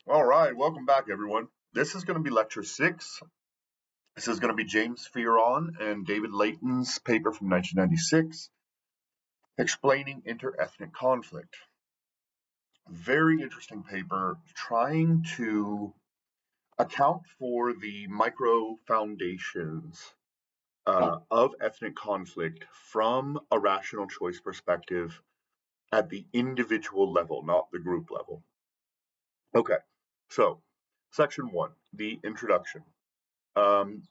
All right, welcome back, everyone. This is going to be lecture 6. This is going to be James Fearon and David Laitin's paper from 1996, explaining interethnic conflict. Very interesting paper trying to account for the micro foundations of ethnic conflict from a rational choice perspective at the individual level, not the group level. Okay, so section 1, the introduction. Um,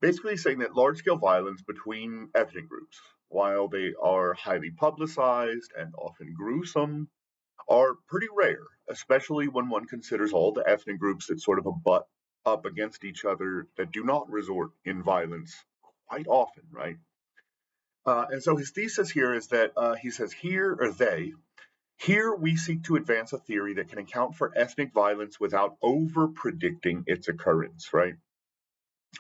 Basically saying that large scale violence between ethnic groups, while they are highly publicized and often gruesome, are pretty rare, especially when one considers all the ethnic groups that sort of butt up against each other that do not resort in violence quite often, right? And so his thesis here is that he says here we seek to advance a theory that can account for ethnic violence without over predicting its occurrence, right?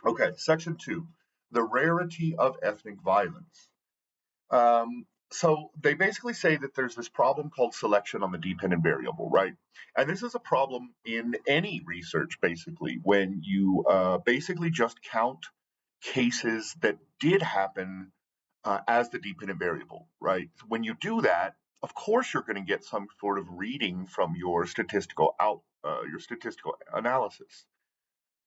Okay, section 2, the rarity of ethnic violence. So they basically say that there's this problem called selection on the dependent variable, right? And this is a problem in any research, basically, when you basically just count cases that did happen as the dependent variable, right? When you do that, of course, you're going to get some sort of reading from your statistical analysis.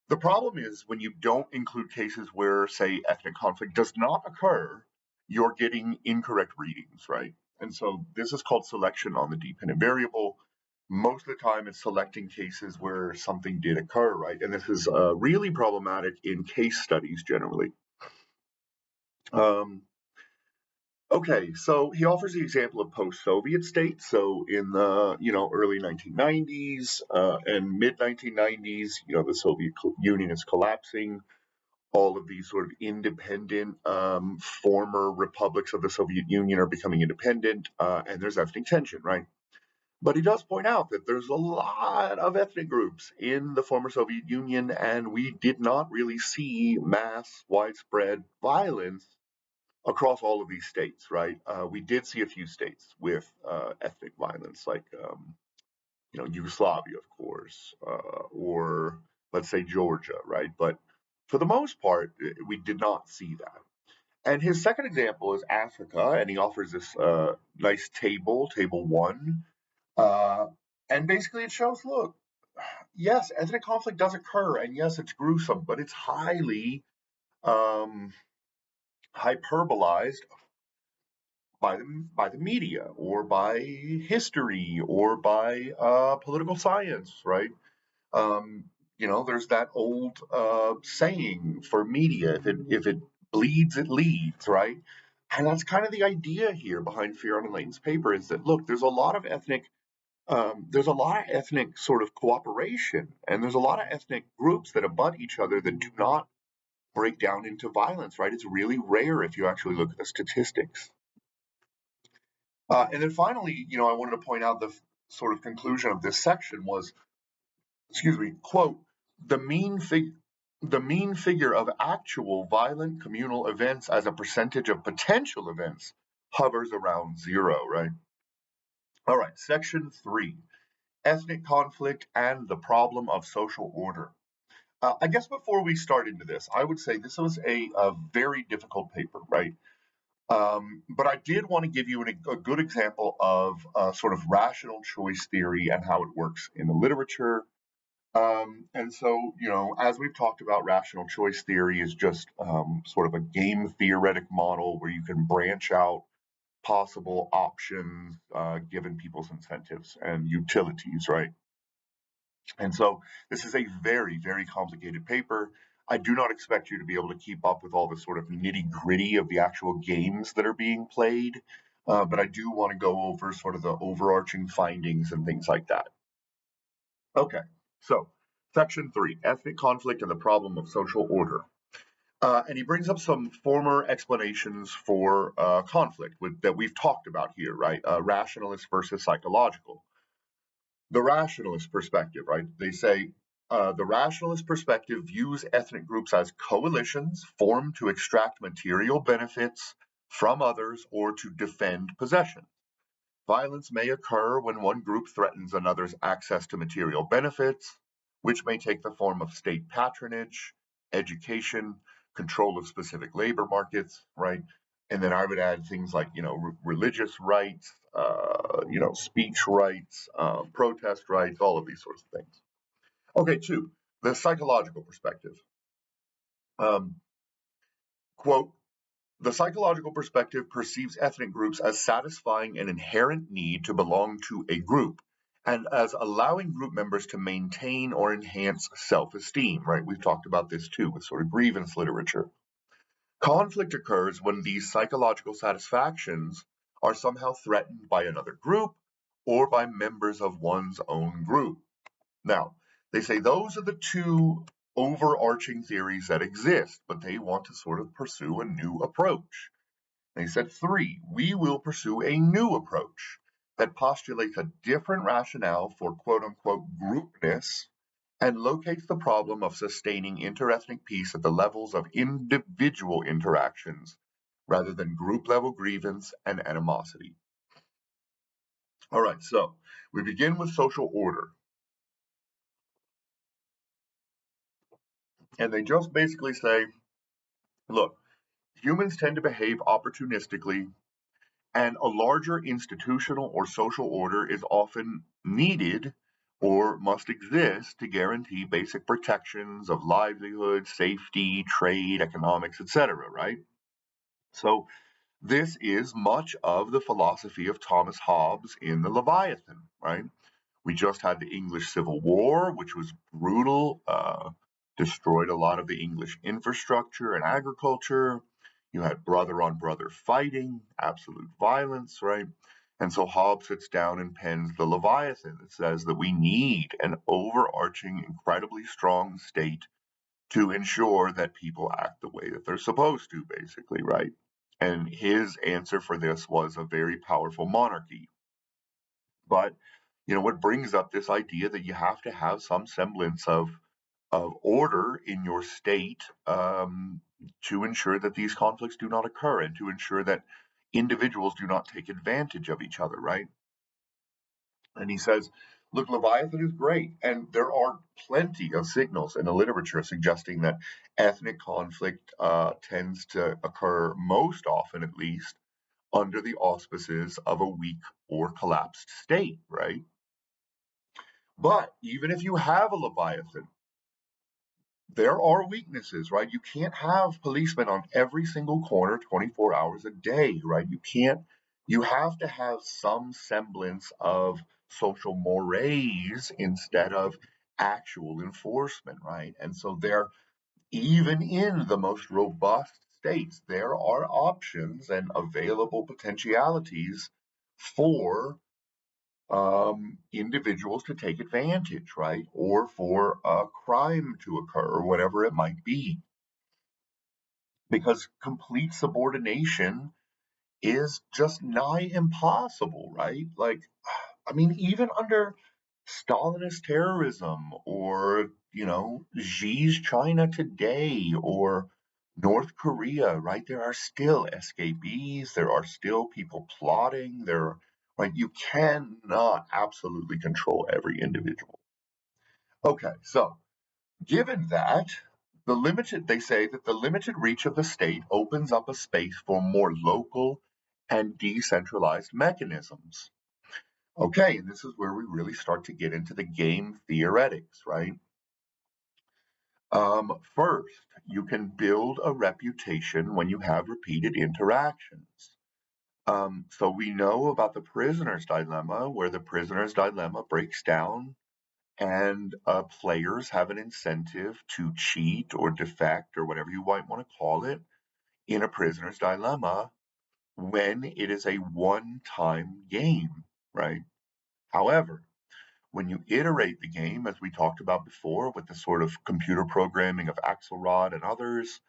The problem is when you don't include cases where, say, ethnic conflict does not occur, you're getting incorrect readings, right? And so this is called selection on the dependent variable. Most of the time, it's selecting cases where something did occur, right? And this is really problematic in case studies generally. Um, Okay, so he offers the example of post-Soviet states. So in the early 1990s and mid 1990s, the Soviet Union is collapsing. All of these sort of independent former republics of the Soviet Union are becoming independent, and there's ethnic tension, right? But he does point out that there's a lot of ethnic groups in the former Soviet Union, and we did not really see mass, widespread violence across all of these states, right? We did see a few states with ethnic violence, like Yugoslavia, of course, or let's say Georgia, right? But for the most part, we did not see that. And his second example is Africa, and he offers this nice table, table one, uh, and basically it shows, look, yes, ethnic conflict does occur, and yes, it's gruesome, but it's highly um, hyperbolized by the media or by history or by political science, right? Um, there's that old saying for media: if it bleeds, it leads, right? And that's kind of the idea here behind Fearon and Layton's paper is that look, there's a lot of ethnic sort of cooperation, and there's a lot of ethnic groups that abut each other that do not break down into violence, right? It's really rare if you actually look at the statistics. And then finally, I wanted to point out the sort of conclusion of this section was, excuse me, quote, the mean fig the mean figure of actual violent communal events as a percentage of potential events hovers around zero, right? All right, section 3, ethnic conflict and the problem of social order. I guess before we start into this, I would say this was a very difficult paper, right? But I did want to give you a good example of sort of rational choice theory and how it works in the literature. And so, as we've talked about, rational choice theory is just sort of a game theoretic model where you can branch out possible options given people's incentives and utilities, right? And so this is a very, very complicated paper. I do not expect you to be able to keep up with all the sort of nitty gritty of the actual games that are being played, but I do want to go over sort of the overarching findings and things like that. Okay, so section 3, ethnic conflict and the problem of social order. And he brings up some former explanations for conflict that we've talked about here, right? Rationalist versus psychological. The rationalist perspective, right? They say the rationalist perspective views ethnic groups as coalitions formed to extract material benefits from others or to defend possession. Violence may occur when one group threatens another's access to material benefits, which may take the form of state patronage, education, control of specific labor markets, right? And then I would add things like, religious rights, speech rights, protest rights, all of these sorts of things. Okay, two, the psychological perspective. Um, Quote, the psychological perspective perceives ethnic groups as satisfying an inherent need to belong to a group and as allowing group members to maintain or enhance self esteem, right? We've talked about this too with sort of grievance literature. Conflict occurs when these psychological satisfactions are somehow threatened by another group or by members of one's own group. Now, they say those are the two overarching theories that exist, but they want to sort of pursue a new approach. They said, three, we will pursue a new approach that postulates a different rationale for quote unquote groupness and locates the problem of sustaining interethnic peace at the levels of individual interactions rather than group level grievance and animosity. All right, so we begin with social order. And they just basically say, look, humans tend to behave opportunistically, and a larger institutional or social order is often needed or must exist to guarantee basic protections of livelihood, safety, trade, economics, etc., right? So this is much of the philosophy of Thomas Hobbes in the Leviathan, right? We just had the English Civil War, which was brutal, destroyed a lot of the English infrastructure and agriculture. You had brother on brother fighting, absolute violence, right? And so Hobbes sits down and pens the Leviathan that says that we need an overarching, incredibly strong state to ensure that people act the way that they're supposed to, basically, right? And his answer for this was a very powerful monarchy. But what brings up this idea that you have to have some semblance of order in your state to ensure that these conflicts do not occur and to ensure that individuals do not take advantage of each other, right? And he says, look, Leviathan is great, and there are plenty of signals in the literature suggesting that ethnic conflict tends to occur most often, at least, under the auspices of a weak or collapsed state, right? But even if you have a Leviathan, there are weaknesses, right? You can't have policemen on every single corner 24 hours a day, right? You have to have some semblance of social mores instead of actual enforcement, right? And so even in the most robust states, there are options and available potentialities for individuals to take advantage, right? Or for a crime to occur, or whatever it might be. Because complete subordination is just nigh impossible, right? Like, I mean, even under Stalinist terrorism or, Xi's China today or North Korea, right? There are still escapees, there are still people plotting, right? You cannot absolutely control every individual. Okay, so given that, they say that the limited reach of the state opens up a space for more local and decentralized mechanisms. Okay, and this is where we really start to get into the game theoretics, right? First, you can build a reputation when you have repeated interactions. So we know about the prisoner's dilemma, where the prisoner's dilemma breaks down and players have an incentive to cheat or defect or whatever you might want to call it in a prisoner's dilemma when it is a one-time game, right? However, when you iterate the game, as we talked about before, with the sort of computer programming of Axelrod and others,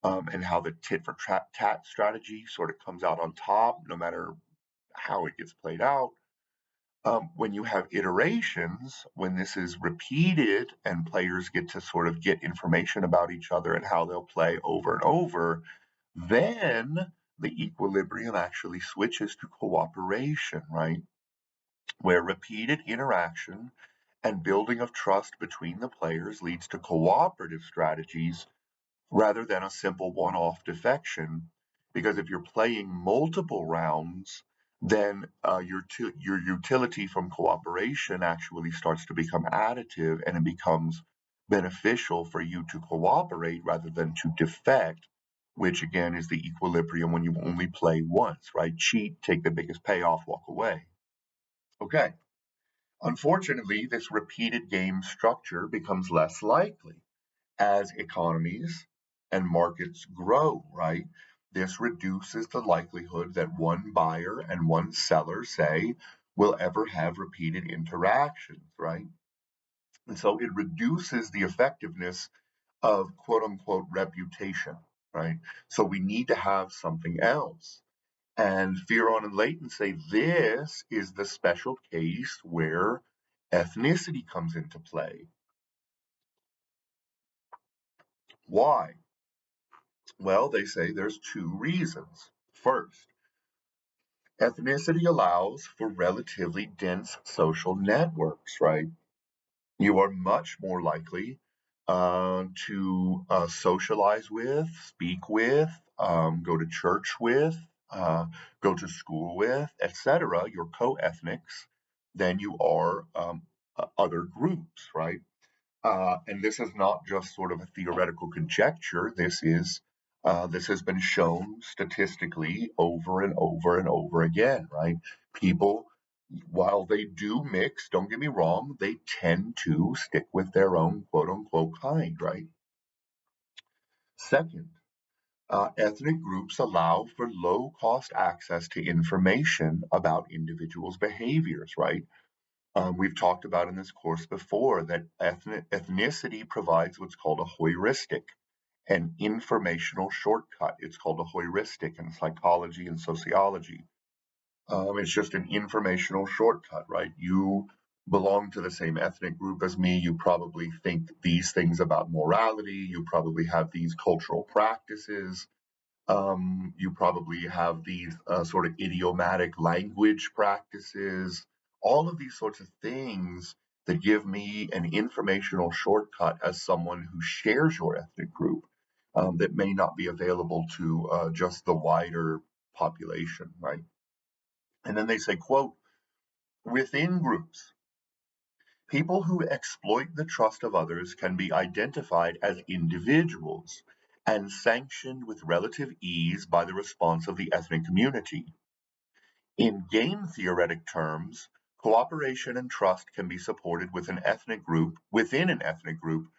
and how the tit for tat strategy sort of comes out on top, no matter how it gets played out. When you have iterations, when this is repeated and players get to sort of get information about each other and how they'll play over and over, then the equilibrium actually switches to cooperation, right? Where repeated interaction and building of trust between the players leads to cooperative strategies rather than a simple one-off defection. Because if you're playing multiple rounds, then your utility from cooperation actually starts to become additive, and it becomes beneficial for you to cooperate rather than to defect, which again is the equilibrium when you only play once, right? Cheat, take the biggest payoff, walk away. Okay. Unfortunately, this repeated game structure becomes less likely as economies and markets grow, right? This reduces the likelihood that one buyer and one seller, say, will ever have repeated interactions, right? And so it reduces the effectiveness of quote unquote reputation, right? So we need to have something else. And Fearon and Laitin say this is the special case where ethnicity comes into play. Why? Well, they say there's two reasons. First, ethnicity allows for relatively dense social networks, right? You are much more likely to socialize with, speak with, go to church with, uh, go to school with, etc., your co-ethnics, than you are other groups, right? And this is not just sort of a theoretical conjecture. This has been shown statistically over and over and over again, right? People, while they do mix, don't get me wrong, they tend to stick with their own quote unquote kind, right? Second, ethnic groups allow for low cost access to information about individuals' behaviors, right? We've talked about in this course before that ethnicity provides what's called a heuristic, an informational shortcut. It's called a heuristic in psychology and sociology. It's just an informational shortcut, right? You belong to the same ethnic group as me. You probably think these things about morality. You probably have these cultural practices. You probably have these sort of idiomatic language practices, all of these sorts of things that give me an informational shortcut as someone who shares your ethnic group that may not be available to just the wider population, right? And then they say, quote, within groups, people who exploit the trust of others can be identified as individuals and sanctioned with relative ease by the response of the ethnic community. In game theoretic terms, cooperation and trust can be supported within an ethnic group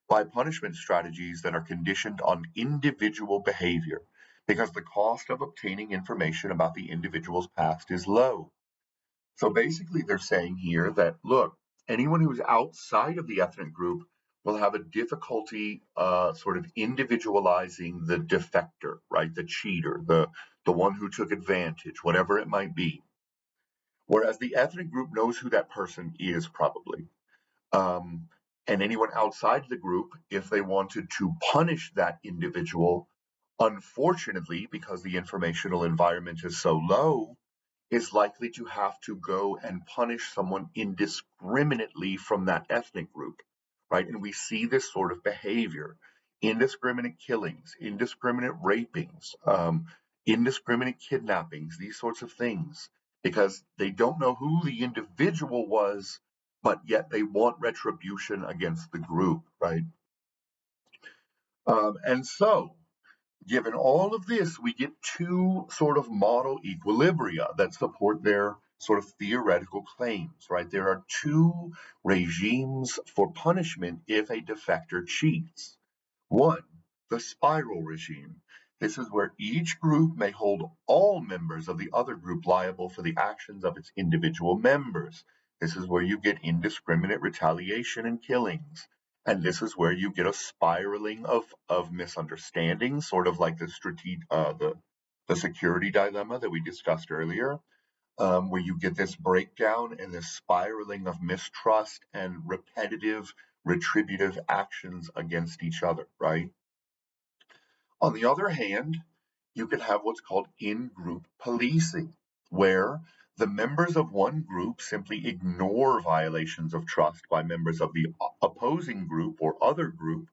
by punishment strategies that are conditioned on individual behavior because the cost of obtaining information about the individual's past is low. So basically, they're saying here that look, anyone who's outside of the ethnic group will have a difficulty sort of individualizing the defector, right? The cheater, the one who took advantage, whatever it might be. Whereas the ethnic group knows who that person is, probably. Um, and anyone outside the group, if they wanted to punish that individual, unfortunately, because the informational environment is so low, is likely to have to go and punish someone indiscriminately from that ethnic group, right? And we see this sort of behavior: indiscriminate killings, indiscriminate rapings, indiscriminate kidnappings, these sorts of things, because they don't know who the individual was, but yet they want retribution against the group, right? And so, given all of this, we get two sort of model equilibria that support their sort of theoretical claims, right? There are two regimes for punishment if a defector cheats. One, the spiral regime. This is where each group may hold all members of the other group liable for the actions of its individual members. This is where you get indiscriminate retaliation and killings. And this is where you get a spiraling of misunderstanding, sort of like the security dilemma that we discussed earlier, where you get this breakdown and this spiraling of mistrust and repetitive retributive actions against each other, right? On the other hand, you can have what's called in-group policing, where the members of one group simply ignore violations of trust by members of the opposing group or other group,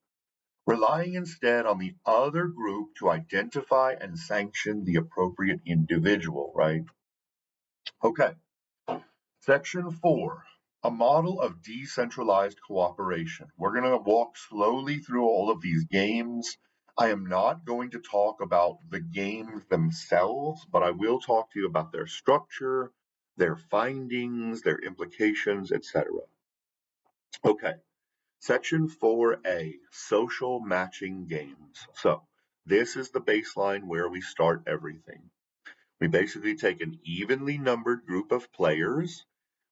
relying instead on the other group to identify and sanction the appropriate individual, right? Okay, section 4, a model of decentralized cooperation. We're going to walk slowly through all of these games. I am not going to talk about the games themselves, but I will talk to you about their structure, their findings, their implications, etc. Okay, section 4A, social matching games. So, this is the baseline where we start everything. We basically take an evenly numbered group of players,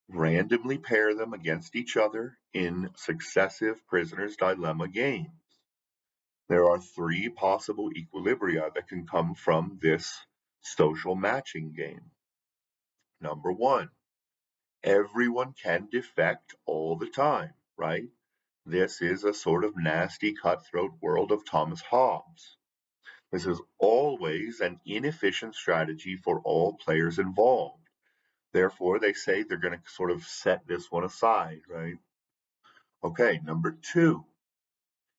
randomly pair them against each other in successive prisoner's dilemma games. There are 3 possible equilibria that can come from this social matching game. Number 1, everyone can defect all the time, right? This is a sort of nasty cutthroat world of Thomas Hobbes. This is always an inefficient strategy for all players involved. Therefore, they say they're going to sort of set this one aside, right? Okay, number 2,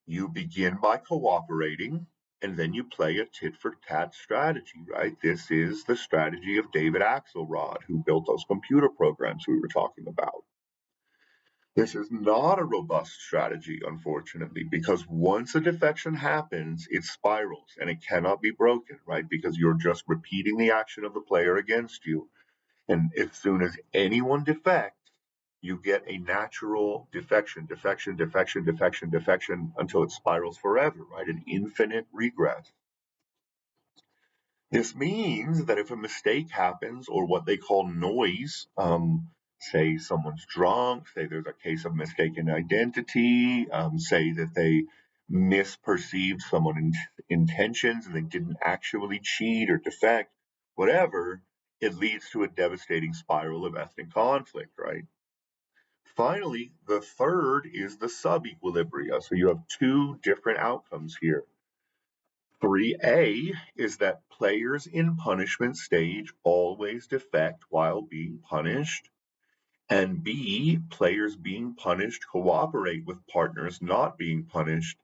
you begin by cooperating and then you play a tit for tat strategy, right? This is the strategy of David Axelrod, who built those computer programs we were talking about. This is not a robust strategy, unfortunately, because once a defection happens, it spirals and it cannot be broken, right? Because you're just repeating the action of the player against you. And as soon as anyone defects, you get a natural defection until it spirals forever, right? An infinite regress. This means that if a mistake happens or what they call noise, say someone's drunk, say there's a case of mistaken identity, say that they misperceived someone's intentions and they didn't actually cheat or defect, whatever, it leads to a devastating spiral of ethnic conflict, right? Finally, the third is the sub-equilibria. So you have 2 different outcomes here. 3A is that players in punishment stage always defect while being punished. And B, players being punished cooperate with partners not being punished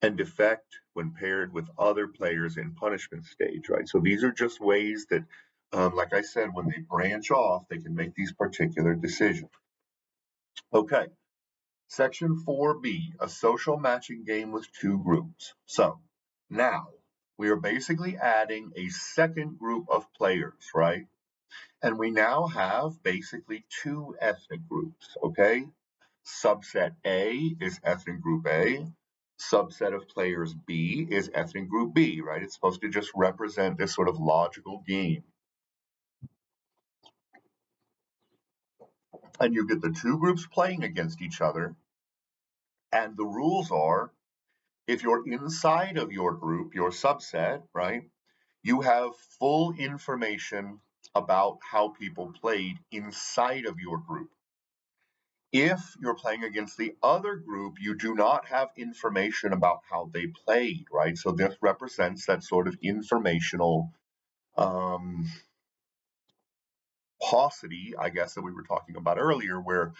and defect when paired with other players in punishment stage, right? So these are just ways that, like I said, when they branch off, they can make these particular decisions. Okay, section 4B, a social matching game with 2 groups. So now we are basically adding a second group of players, right? And we now have basically 2 ethnic groups, okay? Subset A is ethnic group A. Subset of players B is ethnic group B, right? It's supposed to just represent this sort of logical game. And you get the 2 groups playing against each other. And the rules are, if you're inside of your group, your subset, right, you have full information about how people played inside of your group. If you're playing against the other group, you do not have information about how they played, right? So this represents that sort of informational paucity, I guess, that we were talking about earlier, where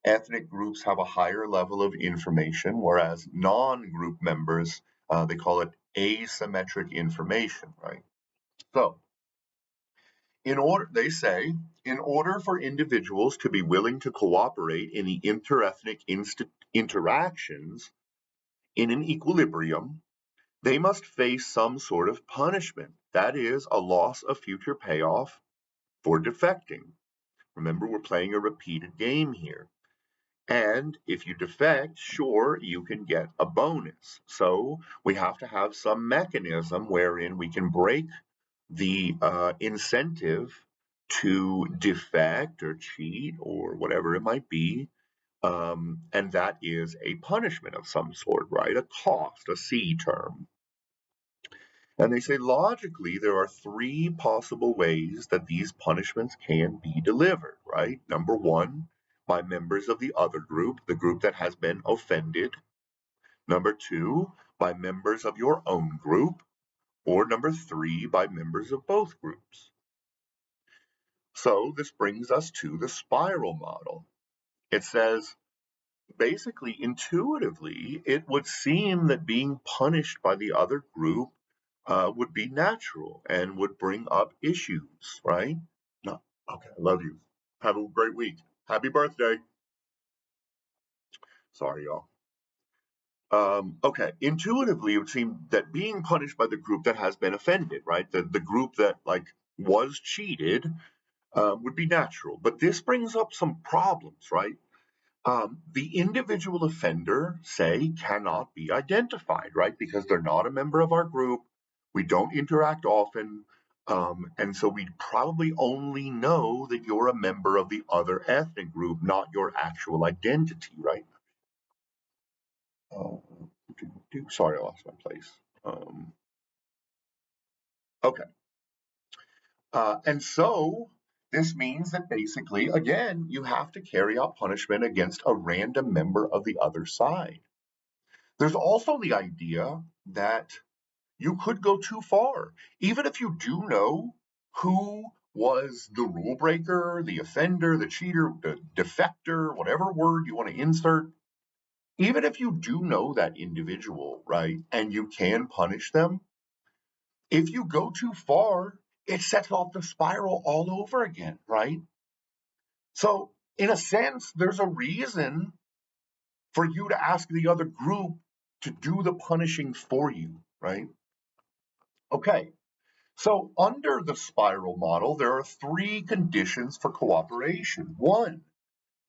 ethnic groups have a higher level of information, whereas non-group members, they call it asymmetric information, right? So, they say, in order for individuals to be willing to cooperate in the interethnic interactions in an equilibrium, they must face some sort of punishment. That is, a loss of future payoff for defecting. Remember, we're playing a repeated game here. And if you defect, sure, you can get a bonus. So we have to have some mechanism wherein we can break the incentive to defect or cheat or whatever it might be. And that is a punishment of some sort, right? A cost, a C term. And they say logically, there are 3 possible ways that these punishments can be delivered, right? Number 1, by members of the other group, the group that has been offended. Number 2, by members of your own group. or number 3, by members of both groups. So this brings us to the spiral model. It says, basically, intuitively, it would seem that being punished by the other group would be natural and would bring up issues, right? No. Okay, I love you. Have a great week. Happy birthday. Sorry, y'all. Okay, intuitively, it would seem that being punished by the group that has been offended, right? The group that was cheated would be natural. But this brings up some problems, right? The individual offender, say, cannot be identified, right? Because they're not a member of our group. We don't interact often. And so we probably only know that you're a member of the other ethnic group, not your actual identity, right? Uh, Sorry, I lost my place. Okay. And so this means that basically, again, you have to carry out punishment against a random member of the other side. There's also the idea that you could go too far. Even if you do know who was the rule breaker, the offender, the cheater, the defector, whatever word you want to insert, even if you do know that individual, right, and you can punish them, if you go too far, it sets off the spiral all over again, right? So, in a sense, there's a reason for you to ask the other group to do the punishing for you, right? Okay, so under the spiral model, there are 3 conditions for cooperation. 1,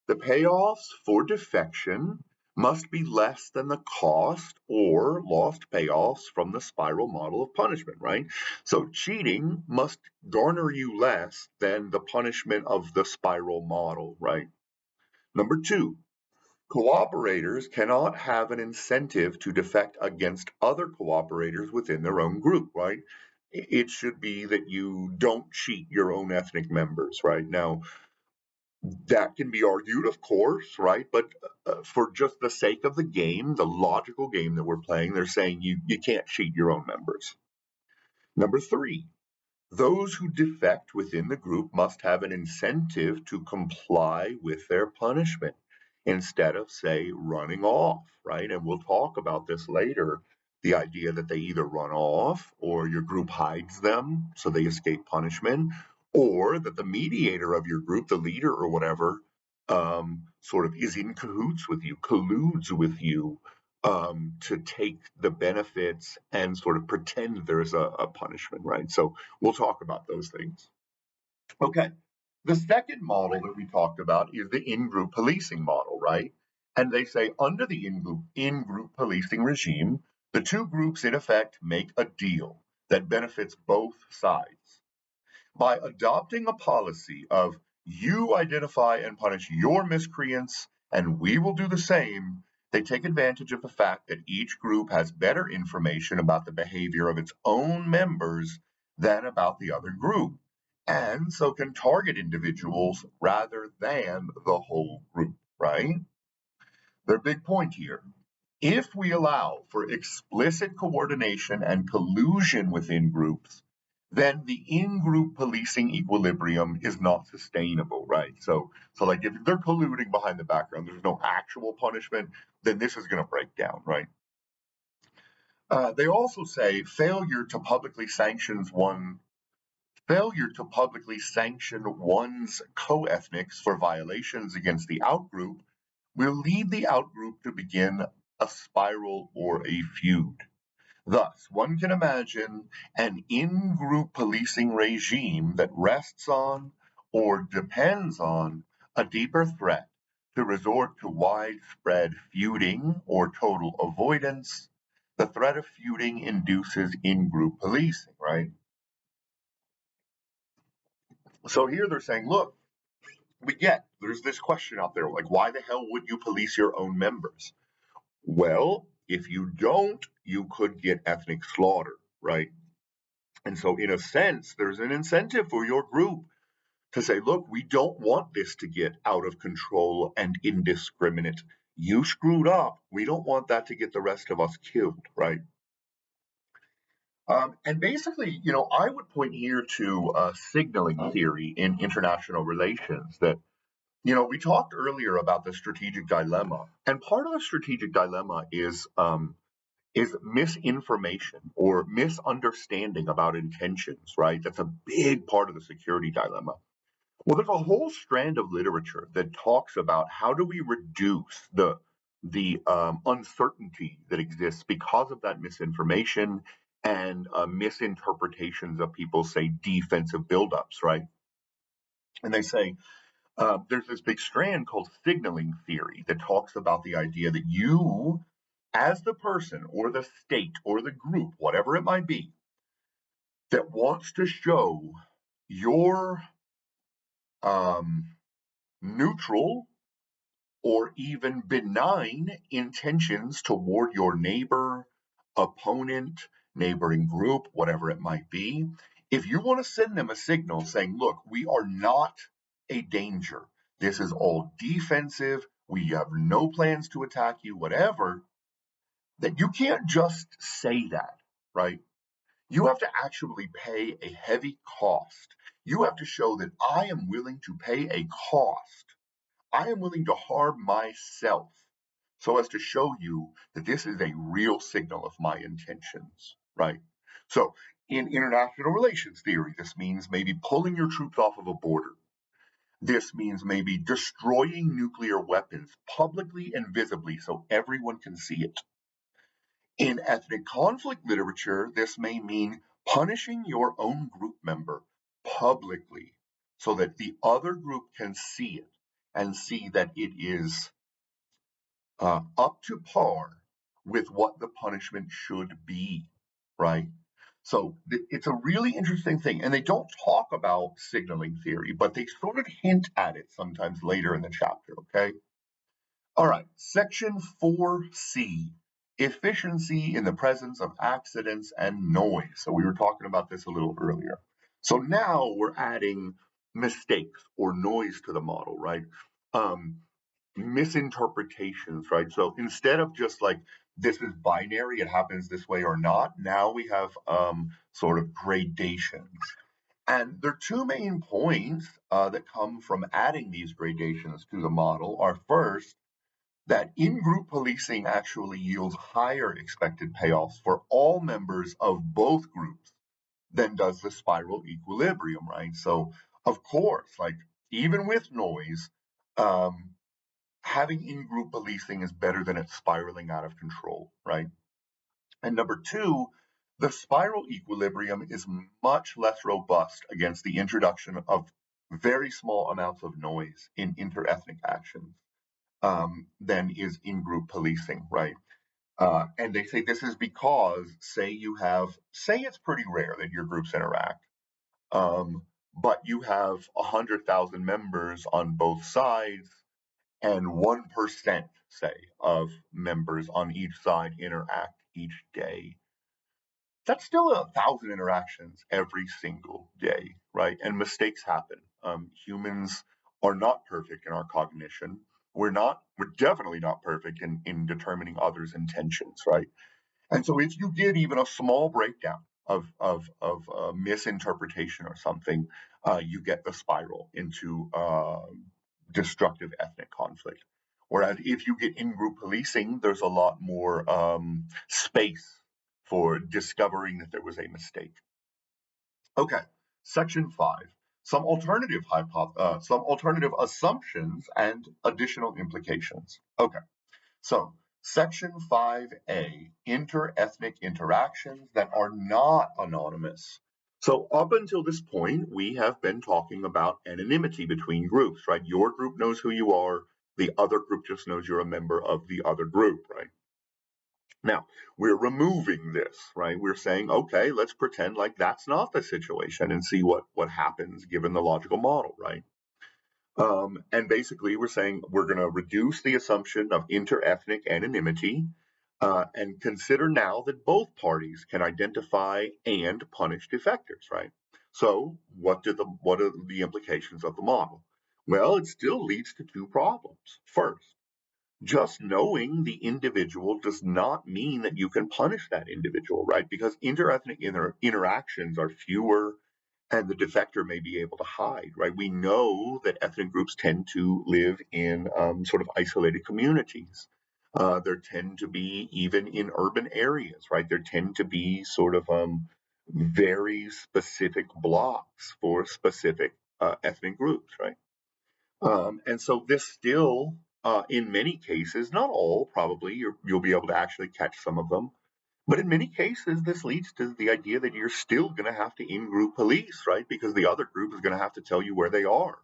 the payoffs for defection must be less than the cost or lost payoffs from the spiral model of punishment, right? So cheating must garner you less than the punishment of the spiral model, right? Number 2, cooperators cannot have an incentive to defect against other cooperators within their own group, right? It should be that you don't cheat your own ethnic members, right? Now, that can be argued, of course, right? But for just the sake of the game, the logical game that we're playing, they're saying you can't cheat your own members. Number 3, those who defect within the group must have an incentive to comply with their punishment instead of, say, running off, right? And we'll talk about this later, the idea that they either run off or your group hides them so they escape punishment, or that the mediator of your group, the leader or whatever, sort of is in cahoots with you, colludes with you to take the benefits and sort of pretend there's a punishment, right? So we'll talk about those things. Okay. The second model that we talked about is the in-group policing model, right? And they say under the in-group policing regime, the 2 groups in effect make a deal that benefits both sides. By adopting a policy of you identify and punish your miscreants, and we will do the same, they take advantage of the fact that each group has better information about the behavior of its own members than about the other group, and so can target individuals rather than the whole group, right? Their big point here. If we allow for explicit coordination and collusion within groups, then the in-group policing equilibrium is not sustainable, right? So like if they're colluding behind the background, there's no actual punishment, then this is going to break down, right? They also say failure to publicly sanction one's co-ethnics for violations against the outgroup will lead the outgroup to begin a spiral or a feud. Thus, one can imagine an in-group policing regime that rests on or depends on a deeper threat to resort to widespread feuding or total avoidance. The threat of feuding induces in-group policing, right? So here they're saying, look, there's this question out there, like, why the hell would you police your own members? Well, if you don't, you could get ethnic slaughter, right? And so, in a sense, there's an incentive for your group to say, look, we don't want this to get out of control and indiscriminate. You screwed up. We don't want that to get the rest of us killed, right? And basically, I would point here to signaling theory in international relations that, we talked earlier about the strategic dilemma. And part of the strategic dilemma is misinformation or misunderstanding about intentions, right? That's a big part of the security dilemma. Well, there's a whole strand of literature that talks about how do we reduce the uncertainty that exists because of that misinformation and misinterpretations of people's, say, defensive buildups, right? And they say there's this big strand called signaling theory that talks about the idea that you, as the person or the state or the group, whatever it might be, that wants to show your um, neutral or even benign intentions toward your neighbor, opponent, neighboring group, whatever it might be, if you want to send them a signal saying, look, we are not a danger, this is all defensive, we have no plans to attack you, whatever, that you can't just say that, right? You have to actually pay a heavy cost. You have to show that I am willing to pay a cost. I am willing to harm myself so as to show you that this is a real signal of my intentions, right? So, in international relations theory, this means maybe pulling your troops off of a border. This means maybe destroying nuclear weapons publicly and visibly so everyone can see it. In ethnic conflict literature, this may mean punishing your own group member publicly so that the other group can see it and see that it is up to par with what the punishment should be, right? So it's a really interesting thing. And they don't talk about signaling theory, but they sort of hint at it sometimes later in the chapter, okay? All right, section 4C, efficiency in the presence of accidents and noise. So we were talking about this a little earlier. So now we're adding mistakes or noise to the model, right? Um, Misinterpretations, right? So instead of just like this is binary, it happens this way or not, now we have sort of gradations. And there are two main points that come from adding these gradations to the model are first, that in-group policing actually yields higher expected payoffs for all members of both groups than does the spiral equilibrium, right? So, of course, like even with noise, um, having in-group policing is better than it spiraling out of control, right? And number two, the spiral equilibrium is much less robust against the introduction of very small amounts of noise in interethnic actions than is in-group policing, right? And they say this is because, say it's pretty rare that your groups interact, but you have 100,000 members on both sides, and 1%, say, of members on each side interact each day. That's still 1,000 interactions every single day, right? And mistakes happen. Humans are not perfect in our cognition. We're definitely not perfect in determining others' intentions, right? And so if you get even a small breakdown of misinterpretation or something, you get the spiral into destructive ethnic conflict. Whereas if you get in-group policing, there's a lot more space for discovering that there was a mistake. Okay, section 5. Some alternative assumptions and additional implications. Okay, so section 5A, interethnic interactions that are not anonymous. So up until this point, we have been talking about anonymity between groups, right? Your group knows who you are, the other group just knows you're a member of the other group, right? Now, we're removing this, right? We're saying, okay, let's pretend like that's not the situation and see what happens given the logical model, right? And basically, we're saying we're going to reduce the assumption of interethnic anonymity and consider now that both parties can identify and punish defectors, right? So, what are the implications of the model? Well, it still leads to two problems. First, Just knowing the individual does not mean that you can punish that individual, right? Because interethnic interactions are fewer and the defector may be able to hide, right? We know that ethnic groups tend to live in sort of isolated communities. There tend to be, even in urban areas, right? There tend to be sort of very specific blocks for specific ethnic groups, right? And so this still, in many cases, not all, probably, you'll be able to actually catch some of them. But in many cases, this leads to the idea that you're still going to have to in-group police, right? Because the other group is going to have to tell you where they are.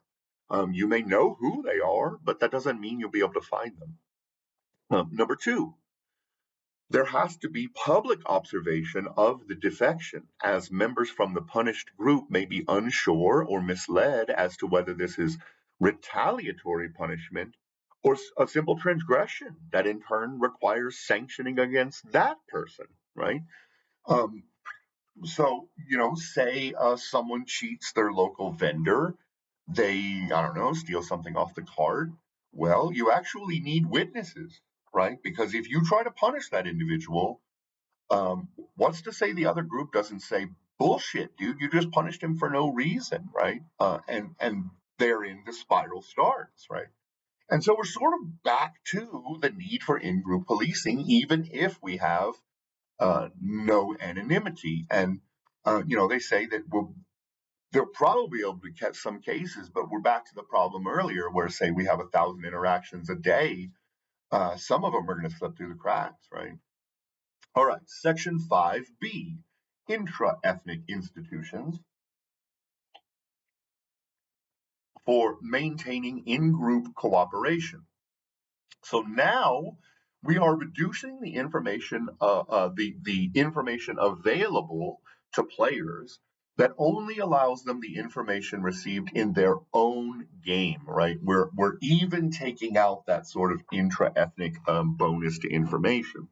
You may know who they are, but that doesn't mean you'll be able to find them. Number two, there has to be public observation of the defection, as members from the punished group may be unsure or misled as to whether this is retaliatory punishment or a simple transgression that in turn requires sanctioning against that person, right? Um, so, say someone cheats their local vendor, they, I don't know, steal something off the cart. Well, you actually need witnesses, right? Because if you try to punish that individual, what's to say the other group doesn't say, bullshit, dude, you just punished him for no reason, right? And therein the spiral starts, right? And so we're sort of back to the need for in-group policing, even if we have no anonymity. And they say that they'll probably be able to catch some cases, but we're back to the problem earlier, where say we have 1,000 interactions a day, some of them are going to slip through the cracks, right? All right, Section 5B, intra-ethnic institutions for maintaining in-group cooperation. So now we are reducing the information available to players that only allows them the information received in their own game, right? We're even taking out that sort of intra-ethnic bonus to information.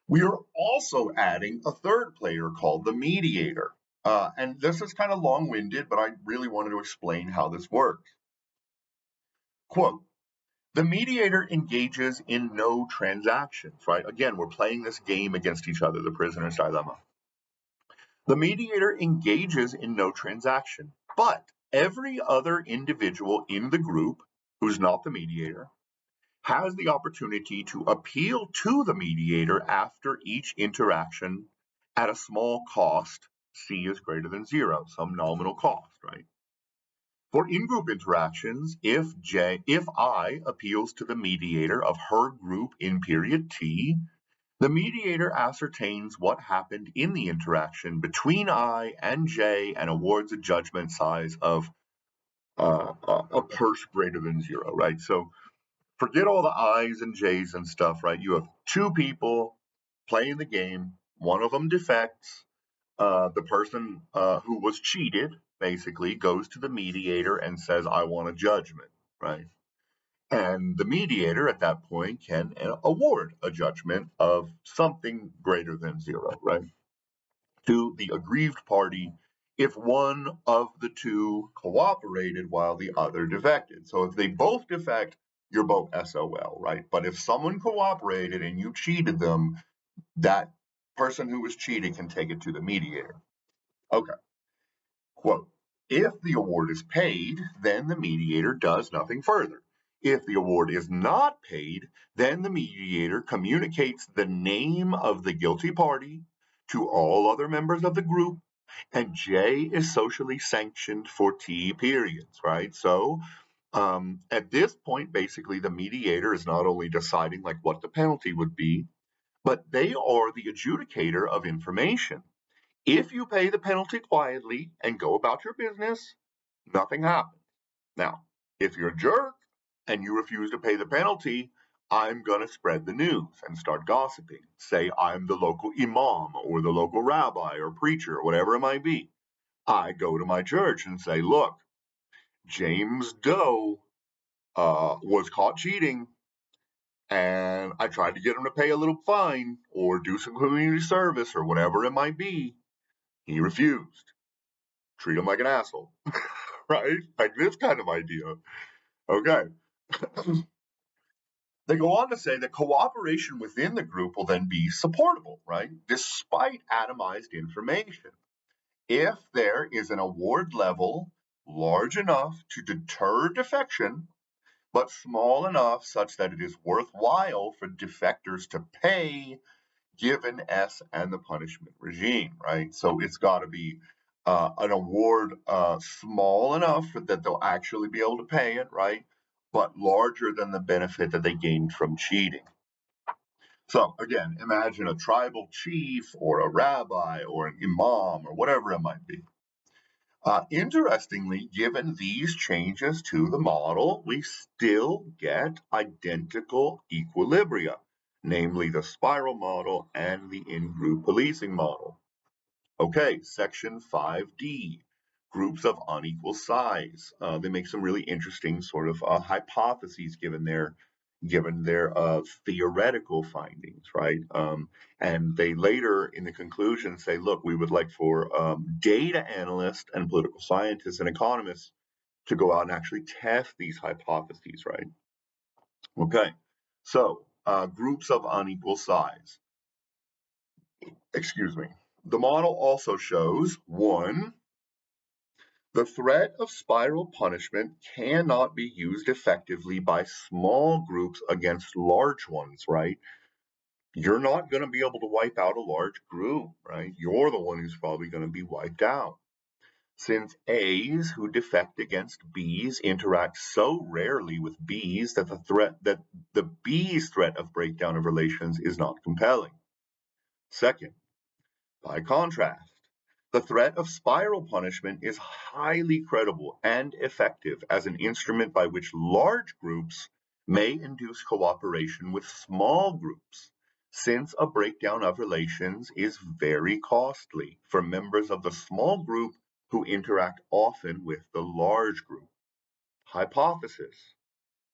We are also adding a third player called the mediator. And this is kind of long-winded, but I really wanted to explain how this works. Quote, the mediator engages in no transactions, right? Again, we're playing this game against each other, the prisoner's dilemma. The mediator engages in no transaction, but every other individual in the group who's not the mediator has the opportunity to appeal to the mediator after each interaction at a small cost. C is greater than 0, some nominal cost, right? For in-group interactions, if I appeals to the mediator of her group in period T, the mediator ascertains what happened in the interaction between I and J and awards a judgment size of a purse greater than 0, right? So forget all the I's and J's and stuff, right? You have two people playing the game. One of them defects. The person who was cheated basically goes to the mediator and says, I want a judgment, right? And the mediator at that point can award a judgment of something greater than 0, right? To the aggrieved party if one of the two cooperated while the other defected. So if they both defect, you're both SOL, right? But if someone cooperated and you cheated them, that person who was cheated can take it to the mediator. Okay. Quote, if the award is paid, then the mediator does nothing further. If the award is not paid, then the mediator communicates the name of the guilty party to all other members of the group, and J is socially sanctioned for T periods, right? So at this point, basically, the mediator is not only deciding like what the penalty would be, but they are the adjudicator of information. If you pay the penalty quietly and go about your business, nothing happens. Now, if you're a jerk and you refuse to pay the penalty, I'm going to spread the news and start gossiping. Say I'm the local imam or the local rabbi or preacher or whatever it might be. I go to my church and say, look, James Doe was caught cheating and I tried to get him to pay a little fine or do some community service or whatever it might be. He refused. Treat him like an asshole, right? Like this kind of idea. Okay. They go on to say that cooperation within the group will then be supportable, right? Despite atomized information. If there is an award level large enough to deter defection, but small enough such that it is worthwhile for defectors to pay given S and the punishment regime, right? So it's got to be an award small enough that they'll actually be able to pay it, right? But larger than the benefit that they gained from cheating. So again, imagine a tribal chief or a rabbi or an imam or whatever it might be. Interestingly, given these changes to the model, we still get identical equilibria, namely the spiral model and the in-group policing model. Okay, section 5D, groups of unequal size. They make some really interesting sort of hypotheses given their theoretical findings, right? And they later, in the conclusion, say, look, we would like for data analysts and political scientists and economists to go out and actually test these hypotheses, right? Okay, so groups of unequal size. Excuse me. The model also shows one, the threat of spiral punishment cannot be used effectively by small groups against large ones, right? You're not going to be able to wipe out a large group, right? You're the one who's probably going to be wiped out. Since A's who defect against B's interact so rarely with B's that the B's threat of breakdown of relations is not compelling. Second, by contrast, the threat of spiral punishment is highly credible and effective as an instrument by which large groups may induce cooperation with small groups, since a breakdown of relations is very costly for members of the small group who interact often with the large group. Hypothesis.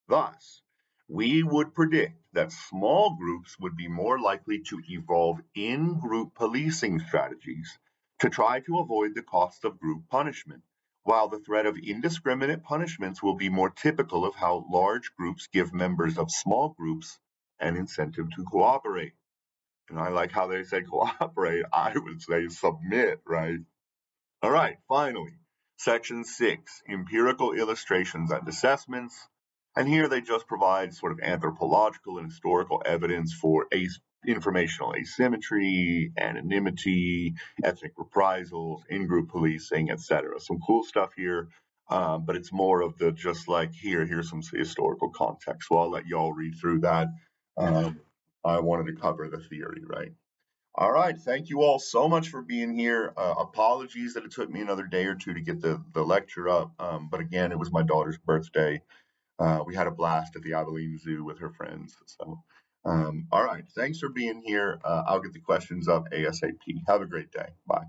Thus, we would predict that small groups would be more likely to evolve in-group policing strategies to try to avoid the cost of group punishment, while the threat of indiscriminate punishments will be more typical of how large groups give members of small groups an incentive to cooperate. And I like how they say cooperate. I would say submit, right? All right, finally, section 6, empirical illustrations and assessments. And here they just provide sort of anthropological and historical evidence for informational asymmetry, anonymity, ethnic reprisals, in-group policing, etc. Some cool stuff here, but it's more of the just like here's some historical context. So I'll let y'all read through that. I wanted to cover the theory, right? All right. Thank you all so much for being here. Apologies that it took me another day or two to get the lecture up. But again, it was my daughter's birthday. We had a blast at the Abilene Zoo with her friends. So, all right. Thanks for being here. I'll get the questions up ASAP. Have a great day. Bye.